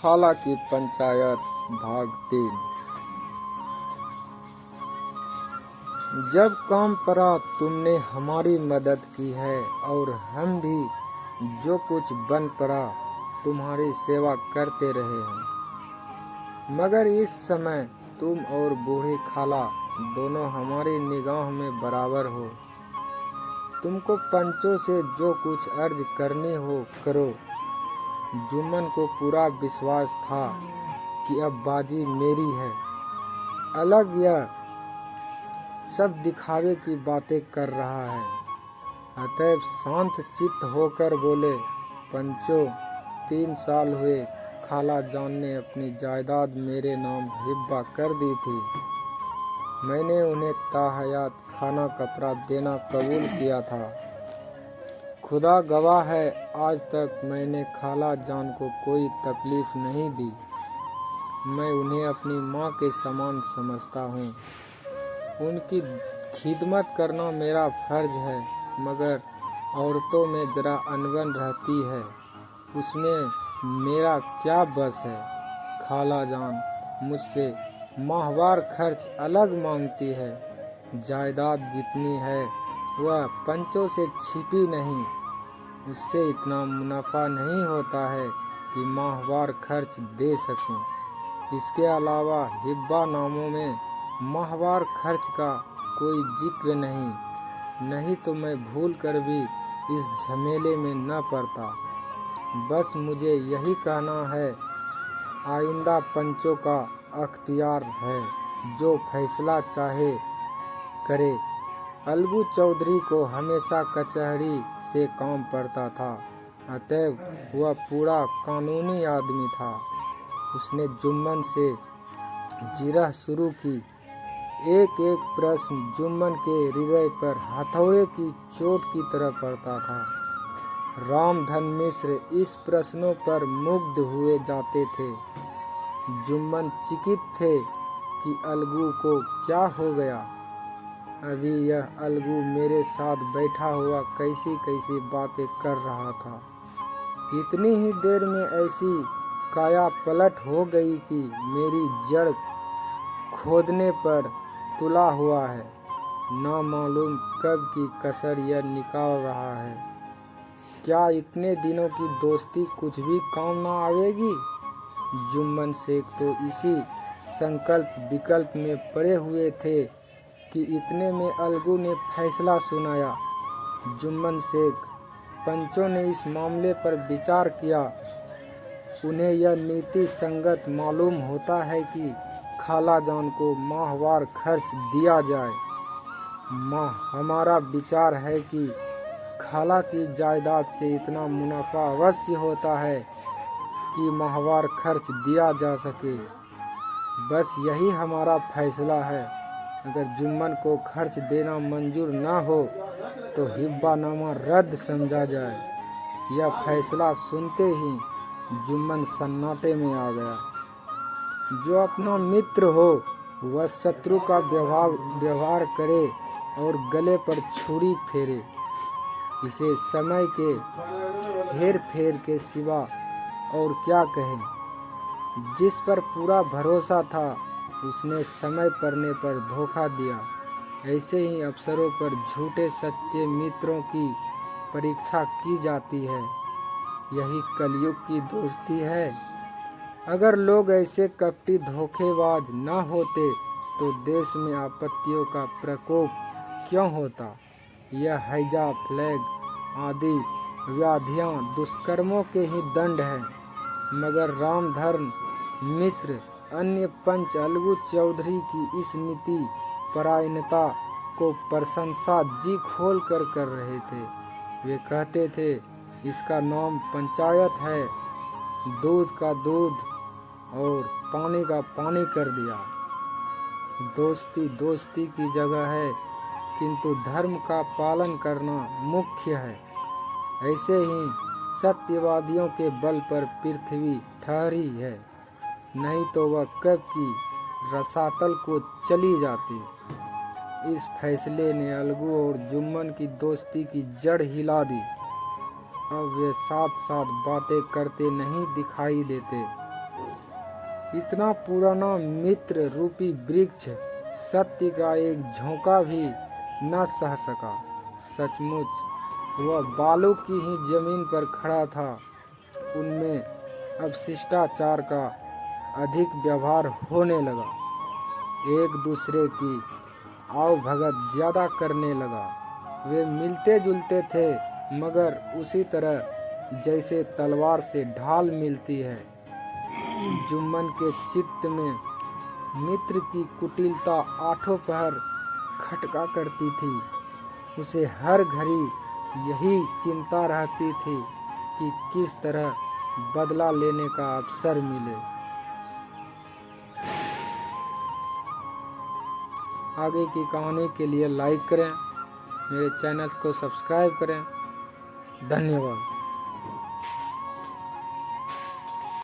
खाला की पंचायत भाग 3। जब काम पड़ा तुमने हमारी मदद की है और हम भी जो कुछ बन पड़ा तुम्हारी सेवा करते रहे हैं। मगर इस समय तुम और बूढ़ी खाला दोनों हमारी निगाह में बराबर हो। तुमको पंचों से जो कुछ अर्ज करनी हो करो। जुम्मन को पूरा विश्वास था कि अब बाजी मेरी है। अलग यह सब दिखावे की बातें कर रहा है। अतएव शांत चित्त होकर बोले, पंचों 3 साल हुए खाला जान ने अपनी जायदाद मेरे नाम हिब्बा कर दी थी। मैंने उन्हें ताहयात खाना कपड़ा देना कबूल किया था। खुदा गवाह है, आज तक मैंने खाला जान को कोई तकलीफ नहीं दी। मैं उन्हें अपनी माँ के समान समझता हूँ। उनकी खिदमत करना मेरा फर्ज है। मगर औरतों में जरा अनबन रहती है, उसमें मेरा क्या बस है। खाला जान मुझसे माहवार खर्च अलग मांगती है। जायदाद जितनी है वह पंचों से छिपी नहीं। उससे इतना मुनाफा नहीं होता है कि माहवार खर्च दे सकूं। इसके अलावा हिब्बा नामों में माहवार खर्च का कोई जिक्र नहीं तो मैं भूल कर भी इस झमेले में न पड़ता। बस मुझे यही कहना है, आइंदा पंचों का अख्तियार है, जो फैसला चाहे करे। अलगू चौधरी को हमेशा कचहरी से काम पड़ता था, अतएव वह पूरा कानूनी आदमी था। उसने जुम्मन से जिरह शुरू की। एक एक प्रश्न जुम्मन के हृदय पर हथौड़े की चोट की तरह पड़ता था। रामधन मिश्र इस प्रश्नों पर मुग्ध हुए जाते थे। जुम्मन चिकित थे कि अलगू को क्या हो गया। अभी यह अलगू मेरे साथ बैठा हुआ कैसी कैसी बातें कर रहा था। इतनी ही देर में ऐसी काया पलट हो गई कि मेरी जड़ खोदने पर तुला हुआ है। ना मालूम कब की कसर यह निकाल रहा है। क्या इतने दिनों की दोस्ती कुछ भी काम ना आवेगी। जुम्मन शेख तो इसी संकल्प विकल्प में पड़े हुए थे कि इतने में अलगू ने फैसला सुनाया। जुम्मन शेख, पंचों ने इस मामले पर विचार किया। उन्हें यह नीति संगत मालूम होता है कि खाला जान को माहवार खर्च दिया जाए। हमारा विचार है कि खाला की जायदाद से इतना मुनाफा अवश्य होता है कि माहवार खर्च दिया जा सके। बस यही हमारा फैसला है। अगर जुम्मन को खर्च देना मंजूर न हो तो हिब्बानामा रद्द समझा जाए। यह फैसला सुनते ही जुम्मन सन्नाटे में आ गया। जो अपना मित्र हो वह शत्रु का व्यवहार करे और गले पर छुरी फेरे। इसे समय के हेर फेर के सिवा और क्या कहें। जिस पर पूरा भरोसा था उसने समय पड़ने पर धोखा दिया। ऐसे ही अफसरों पर झूठे सच्चे मित्रों की परीक्षा की जाती है। यही कलयुग की दोस्ती है। अगर लोग ऐसे कपटी धोखेबाज न होते तो देश में आपत्तियों का प्रकोप क्यों होता। यह हैजा प्लेग आदि व्याधियां दुष्कर्मों के ही दंड हैं। मगर रामधन मिश्र अन्य पंच अलगू चौधरी की इस नीति परायणता को प्रशंसा जी खोल कर रहे थे। वे कहते थे, इसका नाम पंचायत है। दूध का दूध और पानी का पानी कर दिया। दोस्ती दोस्ती की जगह है, किंतु धर्म का पालन करना मुख्य है। ऐसे ही सत्यवादियों के बल पर पृथ्वी ठहरी है, नहीं तो वह कब की रसातल को चली जाती। इस फैसले ने अलगू और जुम्मन की दोस्ती की जड़ हिला दी। अब वे साथ साथ बातें करते नहीं दिखाई देते। इतना पुराना मित्र रूपी वृक्ष सत्य का एक झोंका भी न सह सका। सचमुच वह बालू की ही जमीन पर खड़ा था। उनमें अब शिष्टाचार का अधिक व्यवहार होने लगा, एक दूसरे की आओ भगत ज्यादा करने लगा। वे मिलते जुलते थे, मगर उसी तरह जैसे तलवार से ढाल मिलती है। जुम्मन के चित्त में मित्र की कुटिलता आठों पहर खटका करती थी। उसे हर घड़ी यही चिंता रहती थी कि किस तरह बदला लेने का अवसर मिले। आगे की कहानी के लिए लाइक करें, मेरे चैनल को सब्सक्राइब करें। धन्यवाद।